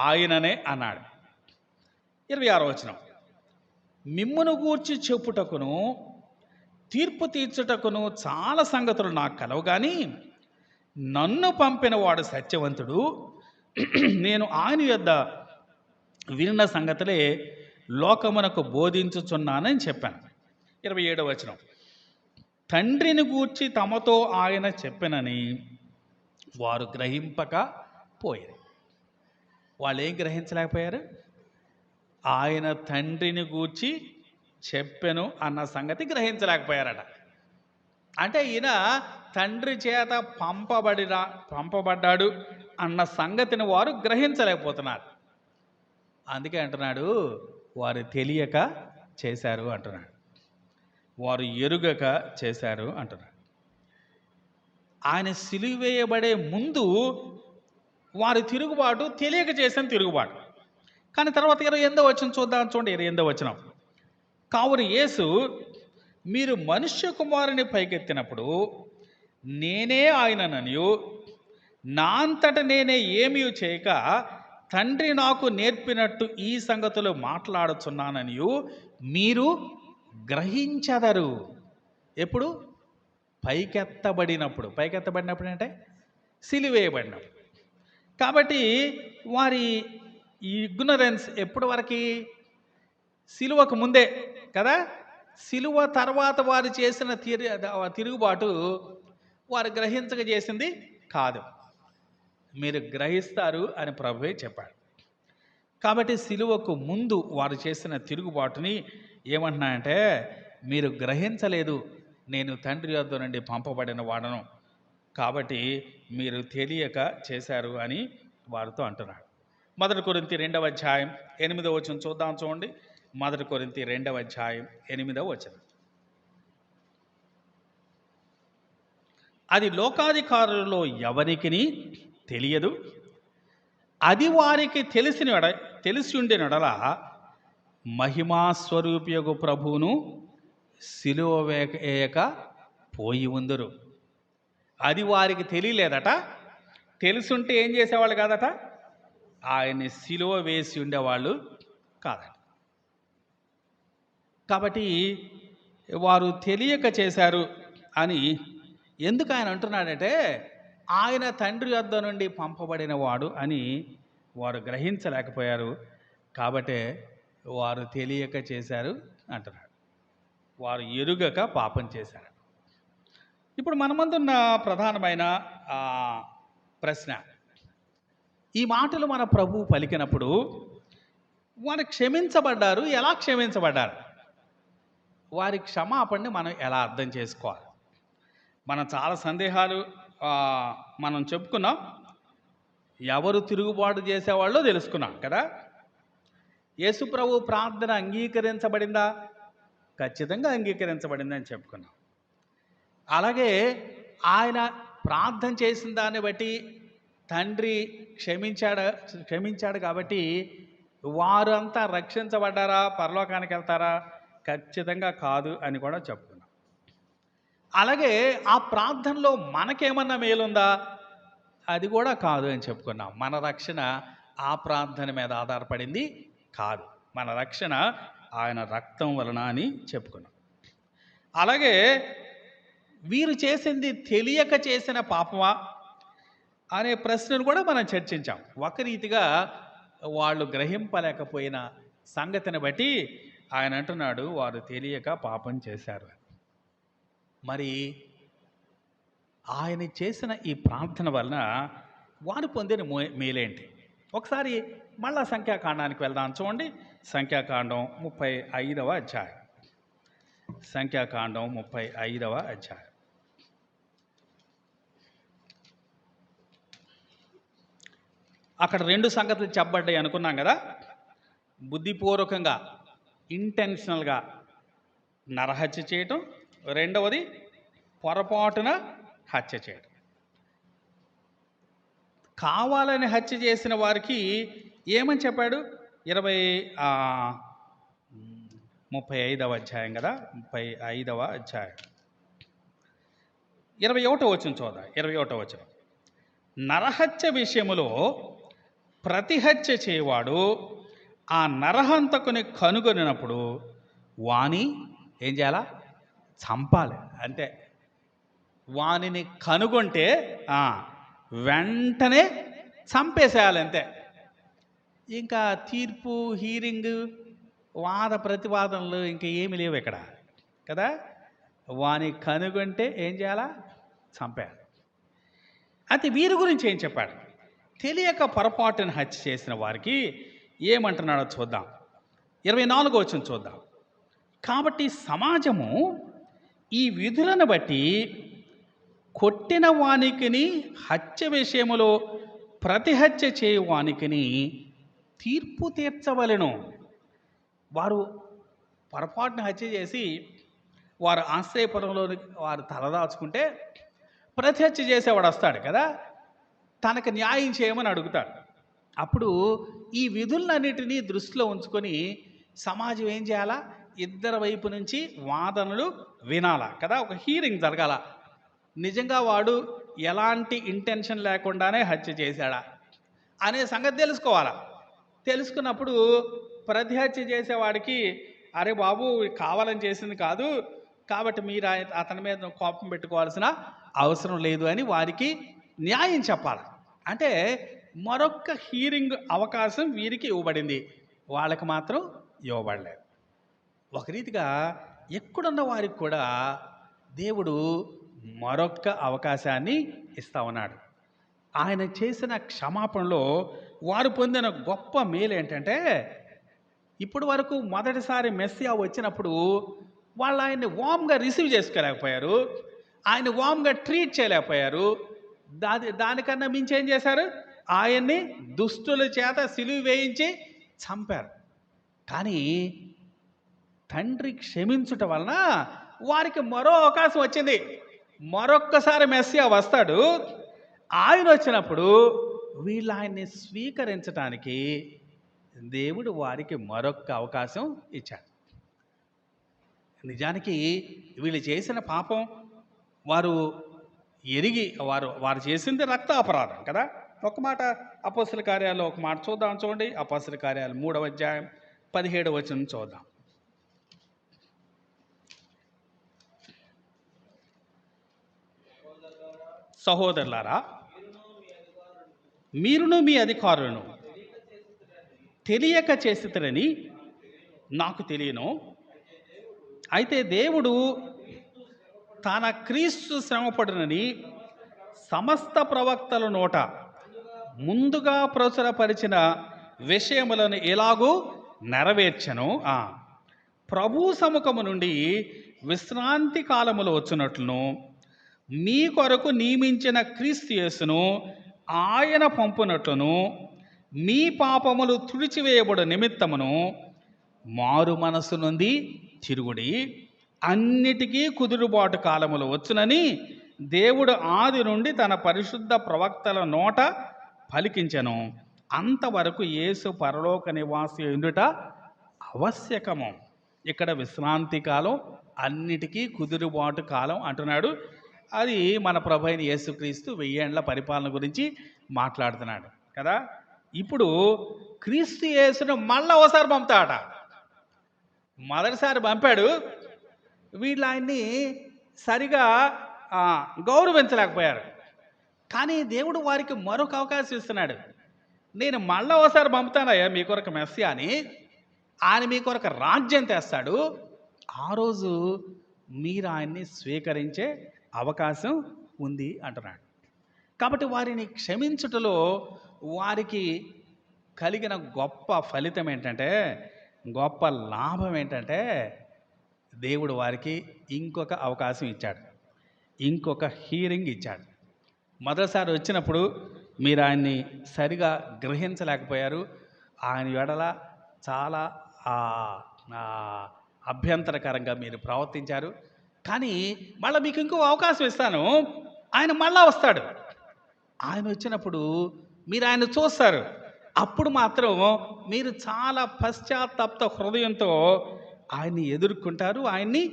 ఆయననే అన్నాడు. 26వ వచనం, మిమ్మును గూర్చి చెప్పుటకును తీర్పు తీర్చుటకును చాలా సంగతులు నాకు కలవు, కానీ నన్ను పంపిన వాడు సత్యవంతుడు, నేను ఆయన యొద్ద విన్న సంగతులే లోకమునకు బోధించుచున్నానని చెప్పాను. 27వ వచనం, తండ్రిని గూర్చి తమతో ఆయన చెప్పినని వారు గ్రహింపకపోయారు. వాళ్ళు ఏం గ్రహించలేకపోయారు? ఆయన తండ్రిని గూర్చి చెప్పెను అన్న సంగతి గ్రహించలేకపోయారట. అంటే ఈయన తండ్రి చేత పంపబడ్డాడు అన్న సంగతిని వారు గ్రహించలేకపోతున్నారు. అందుకే అంటున్నాడు, వారు తెలియక చేశారు అంటున్నాడు, వారు ఎరుగక చేశారు అంటున్నాడు. ఆయన సిలువ వేయబడే ముందు వారి తిరుగుబాటు తెలియక చేసిన తిరుగుబాటు. కానీ తర్వాత 28వ వచనం చూద్దాం. చూడండి, 28వ వచనం, కావున యేసు మీరు మనుష్య కుమారుని పైకెత్తినప్పుడు నేనే ఆయనననియు నా అంతట నేనే ఏమీ చేయక తండ్రి నాకు నేర్పినట్టు ఈ సంగతులు మాట్లాడుచున్నాననియు మీరు గ్రహించదరు. ఎప్పుడు? పైకెత్తబడినప్పుడు. పైకెత్తబడినప్పుడు అంటే సిలువేయబడినప్పుడు. కాబట్టి వారి ఈ ఇగ్నరెన్స్ ఎప్పటి వరకు? సిలువకు ముందే కదా, సిలువ తర్వాత వారు చేసిన తిరుగుబాటు వారు గ్రహించక చేసింది కాదు, మీరు గ్రహిస్తారు అని ప్రభువే చెప్పాడు. కాబట్టి సిలువకు ముందు వారు చేసిన తిరుగుబాటుని ఏమంటున్నాయంటే, మీరు గ్రహించలేదు, నేను తండ్రి వద్ద నుండి పంపబడిన వాడను, కాబట్టి మీరు తెలియక చేశారు అని వారితో అంటున్నాడు. 1 కొరింథీ 2వ అధ్యాయం 8వ వచనం చూద్దాం, చూడండి. 1 కొరింథీ 2వ అధ్యాయం 8వ వచనం. అది లోకాధికారులలో ఎవరికిని తెలియదు, అది వారికి తెలిసి ఉండినడల మహిమాస్వరూపియగు ప్రభువును సిలువ వేయక పోయి ఉందురు. అది వారికి తెలియలేదట, తెలుసుంటే ఏం చేసేవాళ్ళు కాదట, ఆయన్ని సిలువ వేసి ఉండేవాళ్ళు కాదట. కాబట్టి వారు తెలియక చేశారు అని ఎందుకు ఆయన అంటున్నాడంటే, ఆయన తండ్రి వద్ద నుండి పంపబడిన వాడు అని వారు గ్రహించలేకపోయారు, కాబట్టి వారు తెలియక చేశారు అంటున్నాడు. వారు ఎరుగక పాపం చేశారు. ఇప్పుడు మన ముందున్న ప్రధానమైన ప్రశ్న, ఈ మాటలు మన ప్రభువు పలికినప్పుడు వారు క్షమించబడ్డారు, ఎలా క్షమించబడ్డారు? వారి క్షమాపణని మనం ఎలా అర్థం చేసుకోవాలి? మనం చాలా సందేహాలు మనం చెప్పుకున్నాం. ఎవరు తిరుగుబాటు చేసేవాళ్ళో తెలుసుకున్నాం కదా. యేసు ప్రభు ప్రార్థన అంగీకరించబడిందా? ఖచ్చితంగా అంగీకరించబడిందని చెప్పుకున్నాం. అలాగే ఆయన ప్రార్థన చేసిన దాన్ని బట్టి తండ్రి క్షమించాడు కాబట్టి వారంతా రక్షించబడ్డారా, పరలోకానికి వెళ్తారా? ఖచ్చితంగా కాదు అని కూడా చెప్పుకున్నాం. అలాగే ఆ ప్రార్థనలో మనకేమన్నా మేలుందా? అది కూడా కాదు అని చెప్పుకున్నాం. మన రక్షణ ఆ ప్రార్థన మీద ఆధారపడింది కాదు, మన రక్షణ ఆయన రక్తం వలన అని చెప్పుకున్నాం. అలాగే వీరు చేసింది తెలియక చేసిన పాపమా అనే ప్రశ్నను కూడా మనం చర్చించాం. ఒక రీతిగా వాళ్ళు గ్రహింపలేకపోయిన సంగతిని బట్టి ఆయన అంటున్నాడు, వారు తెలియక పాపం చేశారు. మరి ఆయన చేసిన ఈ ప్రార్థన వలన వారు పొందిన మేలేంటి? ఒకసారి మళ్ళా సంఖ్యాకాండానికి వెళ్దాం, చూడండి. సంఖ్యాకాండం 35వ అధ్యాయం. సంఖ్యాకాండం 35వ అధ్యాయం. అక్కడ 2 సంగతులు చెప్పబడ్డాయి అనుకున్నాం కదా. బుద్ధిపూర్వకంగా, ఇంటెన్షనల్గా నరహత్య చేయటం, రెండవది పొరపాటున హత్య చేయటం. కావాలని హత్య చేసిన వారికి ఏమని చెప్పాడు? 35వ అధ్యాయం కదా, 35వ అధ్యాయం 21వ వచనం చూద్దాం. 21వ వచనం, నరహత్య విషయములో ప్రతిహత్య చేయవాడు ఆ నరహంతకుని కనుగొనినప్పుడు వాని ఏం చేయాలా? చంపాలి. అంతే. వానిని కనుగొంటే వెంటనే చంపేసేయాలి, అంతే. ఇంకా తీర్పు, హీరింగ్, వాద ప్రతివాదనలు ఇంకా ఏమి లేవు ఇక్కడ కదా. వాని కనుగొంటే ఏం చేయాలా? చంపేయాలి. అయితే వీరి గురించి ఏం చెప్పాడు? తెలియక పొరపాటును హత్య చేసిన వారికి ఏమంటున్నాడో చూద్దాం. 24వ వచనం చూద్దాం. కాబట్టి సమాజము ఈ విధులను బట్టి కొట్టిన వానికిని హత్య విషయములో ప్రతిహత్య చేయు వానికిని తీర్పు తీర్చవలెను. వారు పొరపాటును హత్య చేసి వారు ఆశ్రయపురంలోని వారు తలదాచుకుంటే ప్రతిహత్య చేసేవాడు వస్తాడు కదా, తనకు న్యాయం చేయమని అడుగుతాడు. అప్పుడు ఈ విధులన్నిటినీ దృష్టిలో ఉంచుకొని సమాజం ఏం చేయాలా? ఇద్దరి వైపు నుంచి వాదనలు వినాలా కదా, ఒక హీరింగ్ జరగాల. నిజంగా వాడు ఎలాంటి ఇంటెన్షన్ లేకుండానే హత్య చేశాడా అనే సంగతి తెలుసుకోవాలా. తెలుసుకున్నప్పుడు ప్రతిహత్య చేసేవాడికి, అరే బాబు కావాలని చేసింది కాదు, కాబట్టి మీరు అతని మీద కోపం పెట్టుకోవాల్సిన అవసరం లేదు అని వారికి న్యాయం చెప్పాలి. అంటే మరొక హీరింగ్ అవకాశం వీరికి ఇవ్వబడింది, వాళ్ళకి మాత్రం ఇవ్వబడలేదు. ఒక రీతిగా ఎక్కడున్న వారికి కూడా దేవుడు మరొక్క అవకాశాన్ని ఇస్తా ఉన్నాడు. ఆయన చేసిన క్షమాపణలో వారు పొందిన గొప్ప మేలు ఏంటంటే, ఇప్పటి వరకు మొదటిసారి మెస్సియా వచ్చినప్పుడు వాళ్ళు ఆయన్ని వామ్గా రిసీవ్ చేసుకోలేకపోయారు, ఆయన వామ్గా ట్రీట్ చేయలేకపోయారు. దానికన్నా మించి ఏం చేశారు? ఆయన్ని దుష్టుల చేత సిలువ వేయించి చంపారు. కానీ తండ్రి క్షమించుట వలన వారికి మరో అవకాశం వచ్చింది. మరొక్కసారి మెస్సియా వస్తాడు. ఆయన వచ్చినప్పుడు వీళ్ళు ఆయన్ని స్వీకరించడానికి దేవుడు వారికి మరొక్క అవకాశం ఇచ్చాడు. నిజానికి వీళ్ళు చేసిన పాపం వారు ఎరిగి వారు చేసింది రక్త అపరాధం కదా. ఒక మాట అపోస్తల కార్యాల్లో ఒక మాట చూద్దాం, చూడండి. అపోస్తల కార్యాలు 3వ అధ్యాయం 17వ వచనం చూద్దాం. సహోదరులారా, మీరును మీ అధికారులను తెలియక చేసిరని నాకు తెలియను. అయితే దేవుడు తన క్రీస్తు శ్రమపడునని సమస్త ప్రవక్తల నోట ముందుగా ప్రచురపరిచిన విషయములను ఎలాగూ నెరవేర్చను. ప్రభు సముఖము నుండి విశ్రాంతి కాలములు వచ్చినట్లును మీ కొరకు నియమించిన క్రీస్తు యేసును ఆయన పంపునట్లును మీ పాపములు తుడిచివేయబడు నిమిత్తమును మారు మనసు నుండి తిరుగుడి, అన్నిటికీ కుదురుబాటు కాలములు వచ్చునని దేవుడు ఆది నుండి తన పరిశుద్ధ ప్రవక్తల నోట పలికించెను. అంతవరకు యేసు పరలోక నివాసి ఉండుట ఆవశ్యకము. ఇక్కడ విశ్రాంతి కాలం, అన్నిటికీ కుదురుబాటు కాలం అంటున్నాడు. అది మన ప్రభు అయిన యేసుక్రీస్తు 1000 ఏండ్ల పరిపాలన గురించి మాట్లాడుతున్నాడు కదా. ఇప్పుడు క్రీస్తు యేసును మళ్ళీ ఒకసారి పంపుతాట. మొదటిసారి పంపాడు, వీళ్ళు ఆయన్ని సరిగా గౌరవించలేకపోయారు. కానీ దేవుడు వారికి మరొక అవకాశం ఇస్తున్నాడు. నేను మళ్ళీ ఒకసారి పంపుతానయ్యా మీ కొరకు మెస్సియాని, ఆయన మీ కొరకు రాజ్యం తెస్తాడు. ఆ రోజు మీరు ఆయన్ని స్వీకరించే అవకాశం ఉంది అంటున్నాడు. కాబట్టి వారిని క్షమించుటలో వారికి కలిగిన గొప్ప ఫలితం ఏంటంటే, గొప్ప లాభం ఏంటంటే, దేవుడు వారికి ఇంకొక అవకాశం ఇచ్చాడు, ఇంకొక హీరింగ్ ఇచ్చాడు. మొదటిసారి వచ్చినప్పుడు మీరు ఆయన్ని సరిగా గ్రహించలేకపోయారు. ఆయన ఎడల చాలా అభ్యంతరకరంగా మీరు ప్రవర్తించారు. కానీ మళ్ళీ మీకు ఇంకో అవకాశం ఇస్తాను, ఆయన మళ్ళా వస్తాడు. ఆయన వచ్చినప్పుడు మీరు ఆయన చూస్తారు. అప్పుడు మాత్రం మీరు చాలా పశ్చాత్తాప హృదయంతో ఆయన్ని ఎదుర్కొంటారు, ఆయన్ని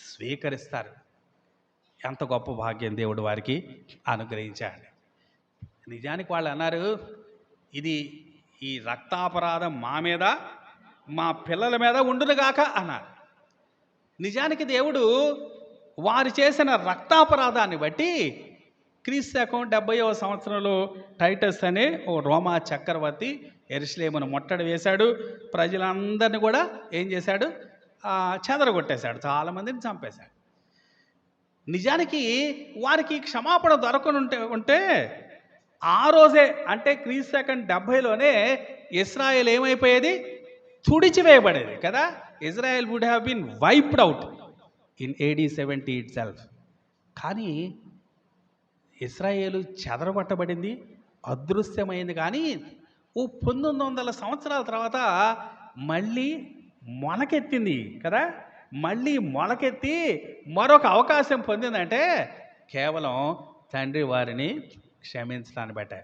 స్వీకరిస్తారు. ఎంత గొప్ప భాగ్యం దేవుడు వారికి అనుగ్రహించాడు. నిజానికి వాళ్ళు అన్నారు, ఇది ఈ రక్తాపరాధం మా మీద మా పిల్లల మీద ఉండునుగాక అన్నారు. నిజానికి దేవుడు వారు చేసిన రక్తాపరాధాన్ని బట్టి క్రీస్తు శకం 70వ సంవత్సరంలో టైటస్ అనే ఓ రోమా చక్రవర్తి యెరూషలేమును ముట్టడి వేశాడు. ప్రజలందరినీ కూడా ఏం చేశాడు? చెదరగొట్టేశాడు, చాలామందిని చంపేశాడు. నిజానికి వారికి క్షమాపణ ఉంటే ఆ రోజే, అంటే క్రీస్తు శకం 70లోనే ఇశ్రాయేల్ ఏమైపోయేది? తుడిచివేయబడేది కదా. Israel would have been wiped out in AD 70 itself. కానీ ఇశ్రాయేలు చెదరగొట్టబడింది, అదృశ్యమైంది. కానీ ఓ 1900 సంవత్సరాల తర్వాత మళ్ళీ మొలకెత్తింది కదా. మళ్ళీ మొలకెత్తి మరొక అవకాశం పొందిందంటే కేవలం తండ్రి వారిని క్షమించడాన్ని బట్టే.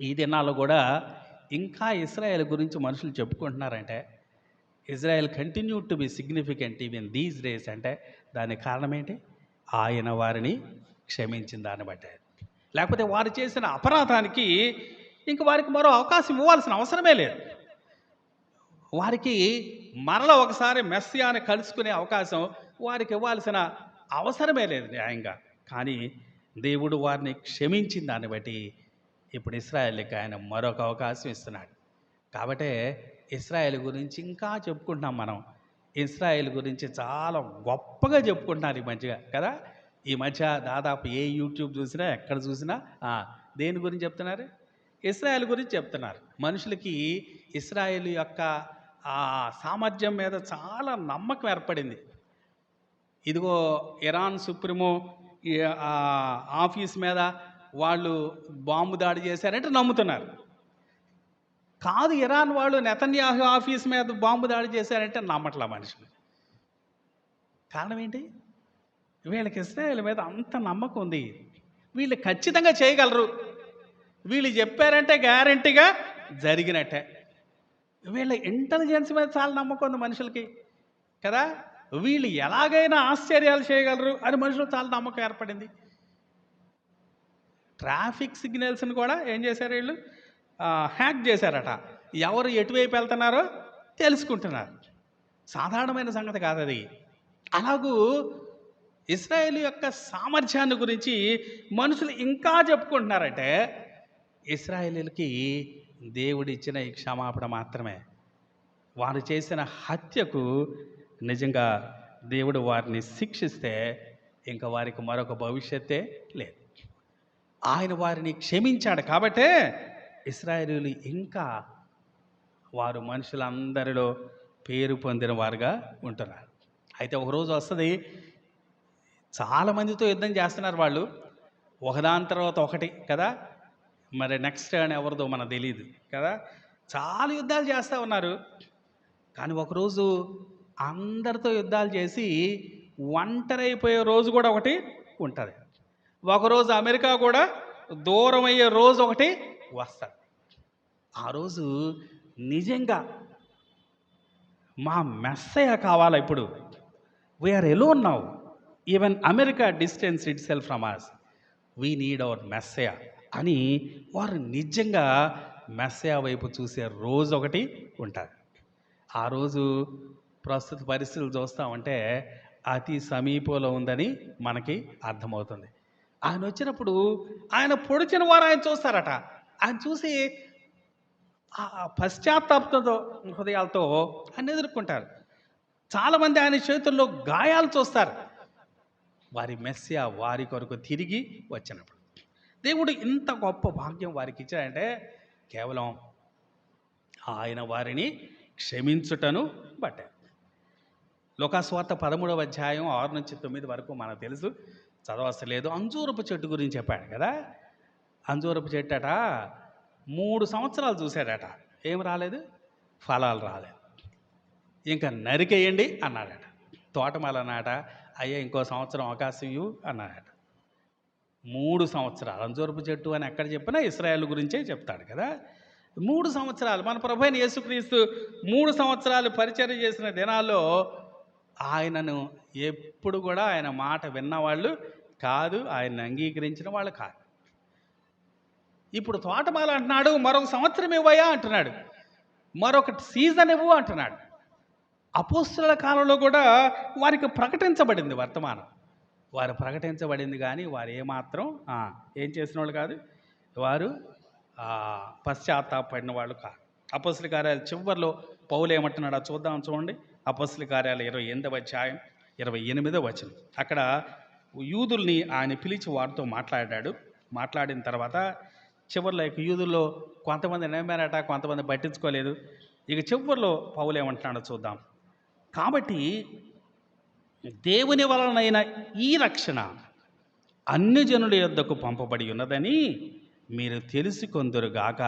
ఈ దినాల్లో కూడా ఇంకా ఇశ్రాయేల్ గురించి మనుషులు చెప్పుకుంటున్నారంటే, Israel continue to be significant even these days అంటే దానికి కారణం ఏంటి? ఆయన వారిని క్షమించిన దాన్ని బట్టే. లేకపోతే వారు చేసిన అపరాధానికి ఇంక వారికి మరో అవకాశం ఇవ్వాల్సిన అవసరమే లేదు. వారికి మరల ఒకసారి మెస్సియాని కలుసుకునే అవకాశం వారికి ఇవ్వాల్సిన అవసరమే లేదు న్యాయంగా. కానీ దేవుడు వారిని క్షమించిన దాన్ని బట్టి ఇప్పుడు ఇశ్రాయేలుకి ఆయన మరొక అవకాశం ఇస్తున్నాడు. కాబట్టే ఇశ్రాయేల్ గురించి ఇంకా చెప్పుకుంటున్నాం మనం. ఇస్రాయేల్ గురించి చాలా గొప్పగా చెప్పుకుంటున్నారు ఈ మధ్య కదా. ఈ మధ్య దాదాపు ఏ యూట్యూబ్ చూసినా ఎక్కడ చూసినా దేని గురించి చెప్తున్నారు? ఇస్రాయేల్ గురించి చెప్తున్నారు. మనుషులకి ఇస్రాయేల్ యొక్క ఆ సామర్థ్యం మీద చాలా నమ్మకం ఏర్పడింది. ఇదిగో ఇరాన్ సుప్రీమో ఆఫీస్ మీద వాళ్ళు బాంబు దాడి చేశారంటే నమ్ముతున్నారు. కాదు, ఇరాన్ వాళ్ళు నెతన్యాహు ఆఫీస్ మీద బాంబు దాడి చేశారంటే నమ్మట్లా మనుషులు. కారణం ఏంటి? వీళ్ళకి ఇస్రాయేల్ మీద అంత నమ్మకం ఉంది. వీళ్ళు ఖచ్చితంగా చేయగలరు, వీళ్ళు చెప్పారంటే గ్యారంటీగా జరిగినట్టే. వీళ్ళ ఇంటెలిజెన్స్ మీద చాలా నమ్మకం ఉంది మనుషులకి కదా. వీళ్ళు ఎలాగైనా ఆశ్చర్యాలు చేయగలరు అని మనుషులు చాలా నమ్మకం ఏర్పడింది. ట్రాఫిక్ సిగ్నల్స్ని కూడా ఏం చేశారు వీళ్ళు? హ్యాక్ చేశారట. ఎవరు ఎటువైపు వెళ్తున్నారో తెలుసుకుంటున్నారు. సాధారణమైన సంగతి కాదు అది. అలాగూ ఇస్రాయేల్ యొక్క సామర్థ్యాన్ని గురించి మనుషులు ఇంకా చెప్పుకుంటున్నారంటే ఇస్రాయేలీలకి దేవుడిచ్చిన ఈ క్షమాపణ మాత్రమే. వారు చేసిన హత్యకు నిజంగా దేవుడు వారిని శిక్షిస్తే ఇంకా వారికి మరొక భవిష్యత్తే లేదు. ఆయన వారిని క్షమించాడు కాబట్టే ఇశ్రాయేలీయులు ఇంకా వారు మనుషులందరిలో పేరు పొందిన వారుగా ఉంటున్నారు. అయితే ఒకరోజు వస్తుంది, చాలామందితో యుద్ధం చేస్తున్నారు వాళ్ళు, ఒకదాని తర్వాత ఒకటి కదా. మరి నెక్స్ట్ టర్న్ ఎవరిదో మనకు తెలియదు కదా. చాలా యుద్ధాలు చేస్తూ ఉన్నారు. కానీ ఒకరోజు అందరితో యుద్ధాలు చేసి ఒంటరైపోయే రోజు కూడా ఒకటి ఉంటుంది. ఒకరోజు అమెరికా కూడా దూరం అయ్యే రోజు ఒకటి వస్తుంది. ఆ రోజు నిజంగా మా మెస్సయ్య కావాలా? ఇప్పుడు we are alone now, even America distance itself from us, we need our messiah అని వారు నిజంగా మెస్సయ్య వైపు చూసే రోజు ఒకటి ఉంటుంది. ఆ రోజు ప్రస్తుత పరిస్థితులు చూస్తామంటే అతి సమీపంలో ఉందని మనకి అర్థమవుతుంది. ఆయన వచ్చినప్పుడు ఆయన పొడిచిన వారు ఆయన చూస్తారట. ఆయన చూసి పశ్చాత్తాపంతో హృదయాలతో ఆయన ఎదుర్కొంటారు. చాలామంది ఆయన చేతుల్లో గాయాలు చూస్తారు. వారి మెస్సియా వారి కొరకు తిరిగి వచ్చినప్పుడు దేవుడు ఇంత గొప్ప భాగ్యం వారికి ఇచ్చాడంటే కేవలం ఆయన వారిని క్షమించుటను బట్టే. లోకాసువార్త 13వ అధ్యాయం 6 నుంచి 9 వరకు మనకు తెలుసు, చదవస్తలేదు. అంజూరపు చెట్టు గురించి చెప్పాడు కదా. అంజూరపు చెట్టు అట 3 సంవత్సరాలు చూశాడట, ఏం రాలేదు, ఫలాలు రాలేదు. ఇంకా నరికేయండి అన్నాడట. తోటమాల అన్నాట, అయ్యా ఇంకో సంవత్సరం అవకాశం ఇవ్వు అన్నాడట. 3 సంవత్సరాలు అంజూరపు చెట్టు అని ఎక్కడ చెప్పినా ఇశ్రాయేలు గురించే చెప్తాడు కదా. 3 సంవత్సరాలు మన ప్రభు అయిన యేసుక్రీస్తు 3 సంవత్సరాలు పరిచర్య చేసిన దినాల్లో ఆయనను ఎప్పుడు కూడా ఆయన మాట విన్నవాళ్ళు కాదు, ఆయన్ని అంగీకరించిన వాళ్ళు కాదు. ఇప్పుడు తోటమాల అంటున్నాడు, మరొక సంవత్సరం ఇవ్వయా అంటున్నాడు, మరొక సీజన్ ఇవ్వు అంటున్నాడు. అపోస్తలుల కాలంలో కూడా వారికి ప్రకటించబడింది వర్తమానం, వారు ప్రకటించబడింది. కానీ వారు ఏమాత్రం ఏం చేసిన వాళ్ళు కాదు, వారు పశ్చాత్తాపడిన వాళ్ళు కాదు. అపోస్తల కార్యాలు చివరిలో పౌలు ఏమంటున్నాడో చూద్దాం, చూడండి. అపోస్తల కార్యాలు 28వ అధ్యాయం 28వ వచనం. అక్కడ యూదుల్ని ఆయన పిలిచి వారితో మాట్లాడాడు. మాట్లాడిన తర్వాత చివరిలో ఇక యూదుల్లో కొంతమంది నమ్మారట, కొంతమంది పట్టించుకోలేదు. ఇక చివరిలో పౌలు ఏమంటున్నాడో చూద్దాం. కాబట్టి దేవుని వలనైన ఈ రక్షణ అన్ని జనుల యొద్దకు పంపబడి ఉన్నదని మీరు తెలుసుకొందురుగాక,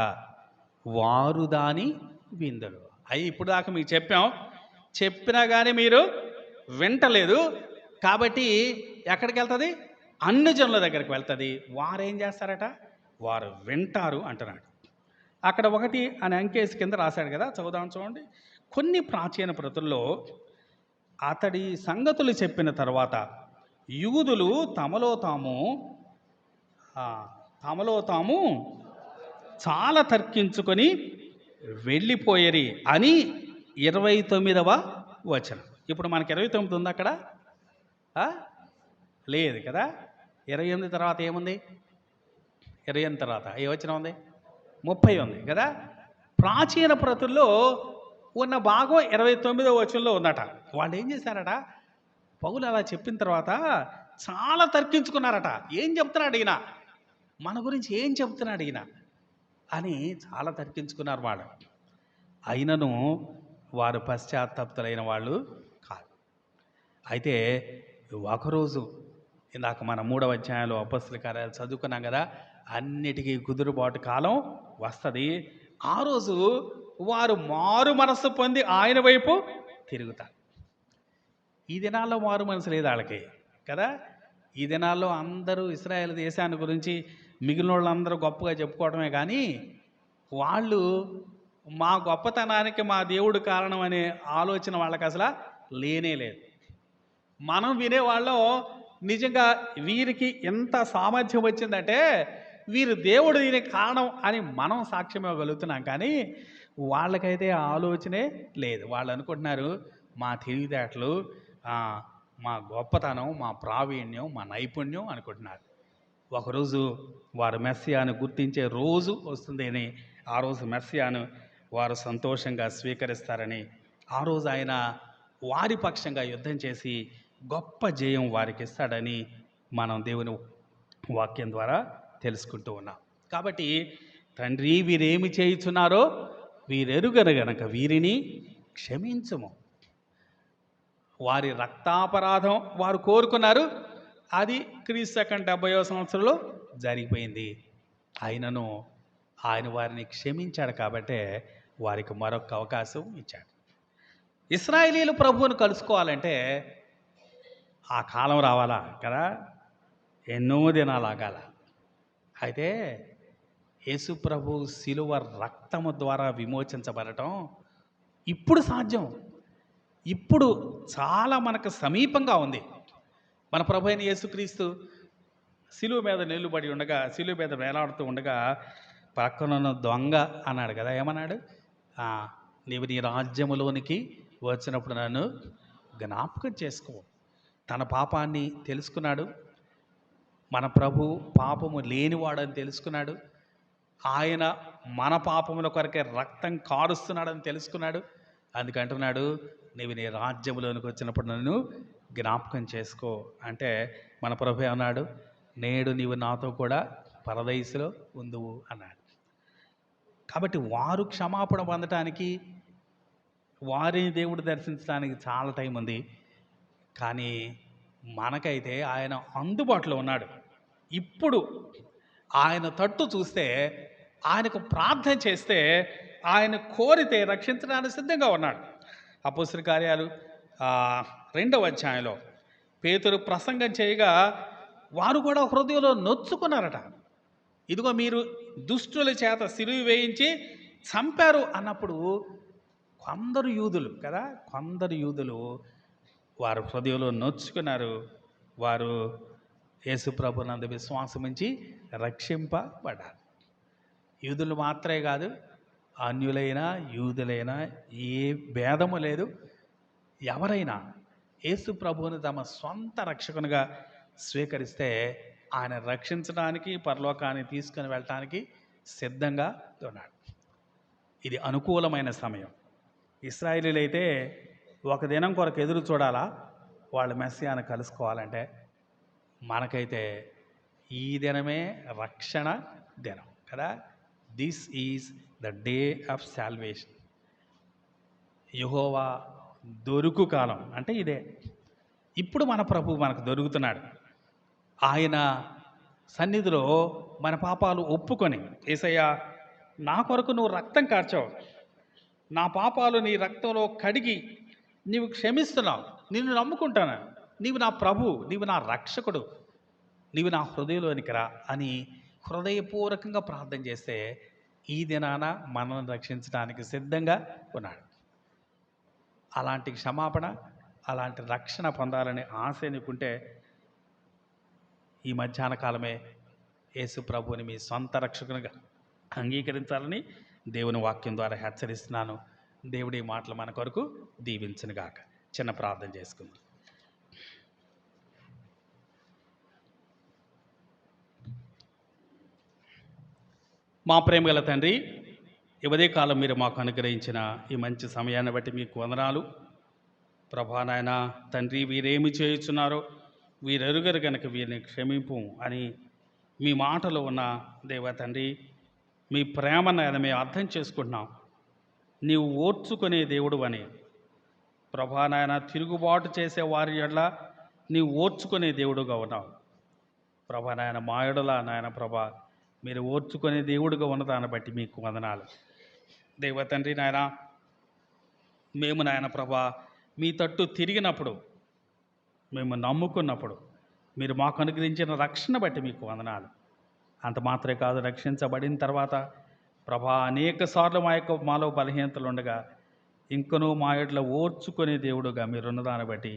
వారు దాని విందులు. ఇప్పుడు దాకా మీకు చెప్పినా కానీ మీరు వింటలేదు. కాబట్టి ఎక్కడికి వెళ్తుంది? అన్ని జనుల దగ్గరికి వెళ్తుంది. వారు ఏం చేస్తారట? వారు వింటారు అంటున్నాడు. అక్కడ 1 అని అంకేసి కింద రాశాడు కదా, చదువుదాం చూడండి. కొన్ని ప్రాచీన ప్రతుల్లో అతడి సంగతులు చెప్పిన తర్వాత యూదులు తమలో తాము చాలా తర్కించుకొని వెళ్ళిపోయేరి అని 29వ వచనం. ఇప్పుడు మనకి 29 ఉంది అక్కడ, లేదు కదా. 28 తర్వాత ఏముంది? 28 తర్వాత ఏ వచనం ఉంది? 30 ఉంది కదా. ప్రాచీన ప్రతుల్లో ఉన్న భాగం 29వ వచనంలో ఉందట. వాళ్ళు ఏం చేశారట, పౌలు అలా చెప్పిన తర్వాత చాలా తర్కించుకున్నారట. ఏం చెప్తున్నాడు ఈయన, మన గురించి ఏం చెప్తున్నాడు ఈయన అని చాలా తర్కించుకున్నారు వాళ్ళు. అయినను వారు పశ్చాత్తాప్తులైన వాళ్ళు కాదు. అయితే ఒకరోజు ఇందాక మన 3వ అధ్యాయంలో అపొస్తలుల కార్యాలు చదువుకున్నాం కదా, అన్నిటికీ కుదురుబాటు కాలం వస్తుంది. ఆ రోజు వారు మారు మనస్సు పొంది ఆయన వైపు తిరుగుతారు. ఈ దినాల్లో మారు మనసు లేదు వాళ్ళకి కదా. ఈ దినాల్లో అందరూ ఇశ్రాయేల్ దేశాన్ని గురించి మిగిలిన వాళ్ళందరూ గొప్పగా చెప్పుకోవడమే కానీ, వాళ్ళు మా గొప్పతనానికి మా దేవుడు కారణం అనే ఆలోచన వాళ్ళకి అసలు లేనే లేదు. మనం వినేవాళ్ళం నిజంగా వీరికి ఎంత సామర్థ్యం వచ్చిందంటే వీరు దేవుడు దీనికి కారణం అని మనం సాక్ష్యం ఇవ్వగలుగుతున్నాం. కానీ వాళ్ళకైతే ఆ ఆలోచనే లేదు. వాళ్ళు అనుకుంటున్నారు మా తెలివితేటలు, మా గొప్పతనం, మా ప్రావీణ్యం, మా నైపుణ్యం అనుకుంటున్నారు. ఒకరోజు వారు మెస్సియాను గుర్తించే రోజు వస్తుందని, ఆ రోజు మెస్సియాను వారు సంతోషంగా స్వీకరిస్తారని, ఆ రోజు ఆయన వారి పక్షంగా యుద్ధం చేసి గొప్ప జయం వారికి ఇస్తాడని మనం దేవుని వాక్యం ద్వారా తెలుసుకుంటూ ఉన్నాం. కాబట్టి తండ్రి, వీరేమి చేయుచున్నారో వీరెరుగరు గనక వీరిని క్షమించుము. వారి రక్తాపరాధం వారు కోరుకున్నారు, అది క్రీస్తు శకం 70వ సంవత్సరంలో జరిగిపోయింది. అయినను ఆయన వారిని క్షమించాడు కాబట్టే వారికి మరొక అవకాశం ఇచ్చాడు. ఇశ్రాయేలీయులు ప్రభువును కలుసుకోవాలంటే ఆ కాలం రావాలా కదా, ఎన్నో దినాలు ఆగాల. అయితే యేసు ప్రభు శిలువ రక్తము ద్వారా విమోచించబడటం ఇప్పుడు సాధ్యం. ఇప్పుడు చాలా మనకు సమీపంగా ఉంది. మన ప్రభు అయిన యేసుక్రీస్తు శిలువ మీద నిలుబడి ఉండగా, శిలువ మీద వేలాడుతూ ఉండగా పక్కనున్న దొంగ అన్నాడు కదా, ఏమన్నాడు, నీవు నీ రాజ్యములోనికి వచ్చినప్పుడు నన్ను జ్ఞాపకం చేసుకో. తన పాపాన్ని తెలుసుకున్నాడు. మన ప్రభు పాపము లేనివాడని తెలుసుకున్నాడు. ఆయన మన పాపముల కొరకే రక్తం కారుస్తున్నాడని తెలుసుకున్నాడు. అందుకంటున్నాడు, నీవు నీ రాజ్యంలోనికి వచ్చినప్పుడు నన్ను జ్ఞాపకం చేసుకో అంటే మన ప్రభు అన్నాడు, నేడు నీవు నాతో కూడా పరదైసులో ఉందువు అన్నాడు. కాబట్టి వారు క్షమాపణ పొందటానికి, వారిని దేవుడు దర్శించడానికి చాలా టైం ఉంది. కానీ మనకైతే ఆయన అందుబాటులో ఉన్నాడు. ఇప్పుడు ఆయన తట్టు చూస్తే, ఆయనకు ప్రార్థన చేస్తే, ఆయన కోరితే రక్షించడానికి సిద్ధంగా ఉన్నాడు. అపొస్తలుల కార్యాలు 2వ అధ్యాయంలో పేతురు ప్రసంగం చేయగా వారు కూడా హృదయంలో నొచ్చుకున్నారట. ఇదిగో మీరు దుష్టుల చేత సిలువ వేయించి చంపారు అన్నప్పుడు కొందరు యూదులు వారు హృదయంలో నొచ్చుకున్నారు. వారు యేసు ప్రభునందు విశ్వాసం ఉంచి రక్షింపబడ్డారు. యూదులు మాత్రమే కాదు, అన్యులైనా యూదులైనా ఏ భేదము లేదు. ఎవరైనా యేసు ప్రభువుని తమ సొంత రక్షకునిగా స్వీకరిస్తే ఆయన రక్షించడానికి, పరలోకాన్ని తీసుకుని వెళ్ళటానికి సిద్ధంగా ఉన్నాడు. ఇది అనుకూలమైన సమయం. ఇశ్రాయేలీయులు అయితే ఒక దినం కొరకు ఎదురు చూడాలా వాళ్ళు మెస్సియాను కలుసుకోవాలంటే. మనకైతే ఈ దినమే రక్షణ దినం కదా. This is the day of salvation. యెహోవా దొరుకు కాలం అంటే ఇదే. ఇప్పుడు మన ప్రభు మనకు దొరుకుతున్నాడు. ఆయన సన్నిధిలో మన పాపాలు ఒప్పుకొని, యేసయ్యా నా కొరకు నువ్వు రక్తం కార్చావు, నా పాపాలు నీ రక్తంలో కడిగి నీవు క్షమిస్తున్నావు, నిన్ను నమ్ముకుంటాను, నీవు నా ప్రభు, నీవు నా రక్షకుడు, నీవు నా హృదయంలోనికి రా అని హృదయపూర్వకంగా ప్రార్థన చేస్తే ఈ దినాన మనల్ని రక్షించడానికి సిద్ధంగా ఉన్నాడు. అలాంటి క్షమాపణ, అలాంటి రక్షణ పొందాలని ఆశ నీకుంటే ఈ మధ్యాహ్న కాలమే యేసు ప్రభువుని మీ సొంత రక్షకునిగా అంగీకరించాలని దేవుని వాక్యం ద్వారా హెచ్చరిస్తున్నాను. దేవుడి మాటలు మన కొరకు దీవించునుగాక. చిన్న ప్రార్థన చేసుకుందాం. మా ప్రేమగల తండ్రి, ఇవదే కాలం మీరు మాకు అనుగ్రహించిన ఈ మంచి సమయాన్ని బట్టి మీకు వందనాలు. ప్రభా నాయన తండ్రి, వీరేమి చేయుచున్నారో వీరెరుగరు గనుక వీరిని క్షమింపు అని మీ మాటలో ఉన్న దేవ తండ్రి, మీ ప్రేమ నాయన మేము అర్థం చేసుకుంటున్నాం. నీవు ఓర్చుకునే దేవుడు అని ప్రభా నాయన, తిరుగుబాటు చేసే వారి ఎడల నీవు ఓర్చుకునే దేవుడుగా ఉన్నావు. ప్రభా నాయన, మా ఎడల నాయన ప్రభా మీరు ఓర్చుకునే దేవుడుగా ఉన్న దాన్ని బట్టి మీకు వందనాలు. దేవ తండ్రి నాయన, మేము నాయన ప్రభా మీ తట్టు తిరిగినప్పుడు, మేము నమ్ముకున్నప్పుడు మీరు మాకు అనుగ్రహించిన రక్షణ బట్టి మీకు వందనాలు. అంత మాత్రమే కాదు, రక్షించబడిన తర్వాత ప్రభా అనేక సార్లు మాలో బలహీనతలు ఉండగా ఇంకనూ మా ఎడల ఓర్చుకునే దేవుడుగా మీరున్న దాన్ని బట్టి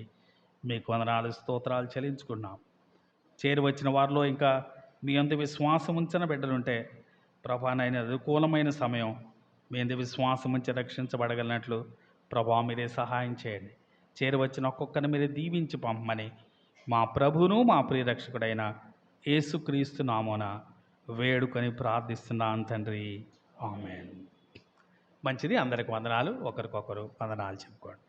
మీకు వందనాలు, స్తోత్రాలు చెల్లించుకున్నాం. చేరి వచ్చిన వారిలో ఇంకా మీ అందు విశ్వాసం ఉంచిన బిడ్డలుంటే ప్రభా నాయన, అనుకూలమైన సమయం మీ అందు విశ్వాసం ఉంచి రక్షించబడగలిగినట్లు ప్రభా మీరే సహాయం చేయండి. చేరి వచ్చిన ఒక్కొక్కరిని మీరే దీవించి పంపమని మా ప్రభువును మా ప్రియరక్షకుడైన యేసుక్రీస్తు నామమున వేడుకొని ప్రార్థిస్తున్నాను తండ్రి, ఆమేన్. మంచిది, అందరికి వందనాలు. ఒకరికొకరు వందనాలు చెప్పుకోండి.